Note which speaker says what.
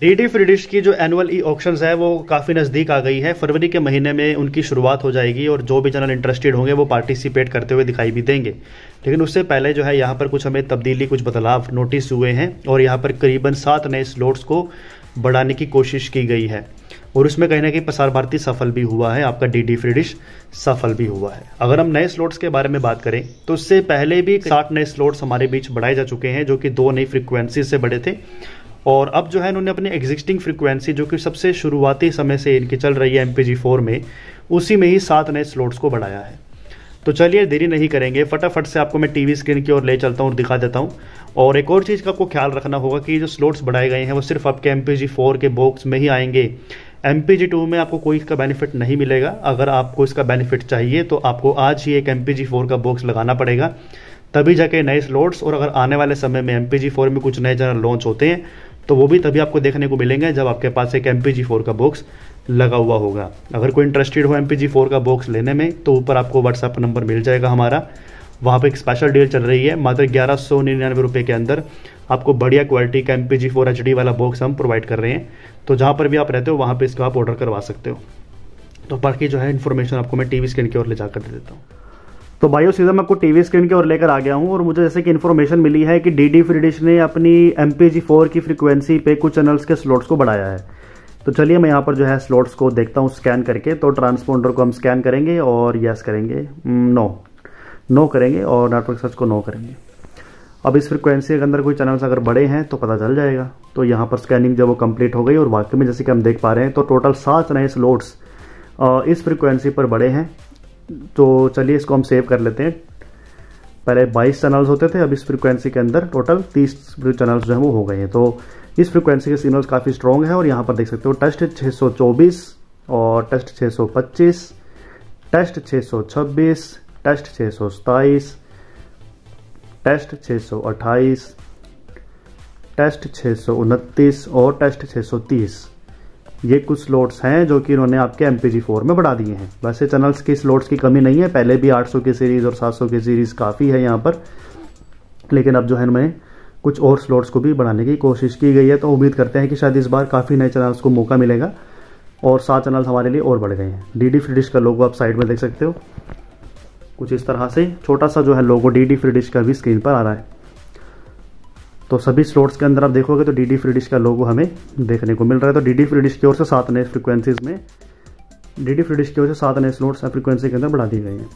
Speaker 1: DD free dish की जो annual ई auctions है वो काफ़ी नज़दीक आ गई है। फरवरी के महीने में उनकी शुरुआत हो जाएगी और जो भी चैनल इंटरेस्टेड होंगे वो पार्टिसिपेट करते हुए दिखाई भी देंगे। लेकिन उससे पहले जो है यहाँ पर कुछ हमें तब्दीली, कुछ बदलाव नोटिस हुए हैं और यहाँ पर करीबन 7 नए स्लॉट्स को बढ़ाने की कोशिश की गई है और उसमें कहीं ना कहीं प्रसार भारती सफल भी हुआ है, आपका डीडी फ्री डिश सफल भी हुआ है। अगर हम नए स्लॉट्स के बारे में बात करें तो उससे पहले भी 60 नए स्लॉट्स हमारे बीच बढ़ाए जा चुके हैं, जो कि 2 नई फ्रिक्वेंसी से बढ़े थे। और अब जो है इन्होंने अपनी एग्जिस्टिंग फ्रिक्वेंसी, जो कि सबसे शुरुआती समय से इनकी चल रही है MPG4 में, उसी में ही 7 नए स्लॉट्स को बढ़ाया है। तो चलिए देरी नहीं करेंगे, फटाफट से आपको मैं टीवी स्क्रीन की ओर ले चलता हूँ और दिखा देता हूँ। और एक और चीज़ का आपको ख्याल रखना होगा कि जो स्लॉट्स बढ़ाए गए हैं वो सिर्फ आपके MPG4 के बॉक्स में ही आएंगे। MPG2 में आपको कोई इसका बेनिफिट नहीं मिलेगा। अगर आपको इसका बेनिफिट चाहिए तो आपको आज ही एक MPG4 का बॉक्स लगाना पड़ेगा, तभी जाके नए स्लॉट्स। और अगर आने वाले समय में MPG4 में कुछ नए चैनल लॉन्च होते हैं तो वो भी तभी आपको देखने को मिलेंगे जब आपके पास एक MPG4 का बॉक्स लगा हुआ होगा। अगर कोई इंटरेस्टेड हो MPG4 का बॉक्स लेने में तो ऊपर आपको WhatsApp नंबर मिल जाएगा हमारा। वहाँ पे एक स्पेशल डील चल रही है, मात्र 1199 रुपये के अंदर आपको बढ़िया क्वालिटी का MPG4 HD वाला बॉक्स हम प्रोवाइड कर रहे हैं। तो जहाँ पर भी आप रहते हो वहाँ पे इसका आप ऑर्डर करवा सकते हो। तो बाकी जो है इन्फॉर्मेशन आपको मैं टीवी स्क्रीन की ओर ले जाकर दे देता हूँ। तो भाइयों सीधा मैं आपको टीवी स्क्रीन की ओर लेकर आ गया हूँ और मुझे जैसे कि इन्फॉर्मेशन मिली है कि डीडी फ्री डिश ने अपनी MPG4 की फ्रीक्वेंसी पे कुछ चैनल्स के स्लॉट्स को बढ़ाया है। तो चलिए मैं यहाँ पर जो है स्लॉट्स को देखता हूँ स्कैन करके। तो ट्रांसपोंडर को हम स्कैन करेंगे और यस करेंगे, नो करेंगे और नेटवर्क सर्च को नो करेंगे। अब इस फ्रिक्वेंसी के अंदर कोई चैनल्स अगर बड़े हैं तो पता चल जाएगा। तो यहाँ पर स्कैनिंग जब वो कंप्लीट हो गई और वाकई में जैसे कि हम देख पा रहे हैं तो टोटल 7 नए स्लॉट्स इस फ्रिक्वेंसी पर बड़े हैं। तो चलिए इसको हम सेव कर लेते हैं। पहले 22 चैनल्स होते थे, अब इस फ्रिक्वेंसी के अंदर टोटल 30 चैनल्स जो है वो हो गए हैं। तो इस फ्रिक्वेंसी के सिग्नल्स काफ़ी स्ट्रॉन्ग है और यहाँ पर देख सकते हो टेस्ट 624 और test 625, test 626, test 627, test 628, test 629 और टेस्ट 630। ये कुछ स्लॉट्स हैं जो कि इन्होंने आपके MPG4 में बढ़ा दिए हैं। वैसे चैनल्स की स्लॉट्स की कमी नहीं है, पहले भी 800 की सीरीज़ और 700 की सीरीज़ काफ़ी है यहाँ पर, लेकिन अब जो है इनमें कुछ और स्लॉट्स को भी बढ़ाने की कोशिश की गई है। तो उम्मीद करते हैं कि शायद इस बार काफ़ी नए चैनल्स को मौका मिलेगा और 7 चैनल्स हमारे लिए और बढ़ गए हैं। डीडी फ्री डिश का लोगो आप साइड में देख सकते हो, कुछ इस तरह से छोटा सा जो है लोगो डीडी फ्री डिश का भी स्क्रीन पर आ रहा है। तो सभी स्लॉट्स के अंदर आप देखोगे तो डीडी फ्री डिश का लोगो हमें देखने को मिल रहा है। तो डीडी फ्री डिश की ओर से 7 नए फ्रिक्वेंसीज में डीडी फ्री डिश की ओर से 7 नए स्लॉट्स फ्रिक्वेंसी के अंदर बढ़ा दिए गए हैं।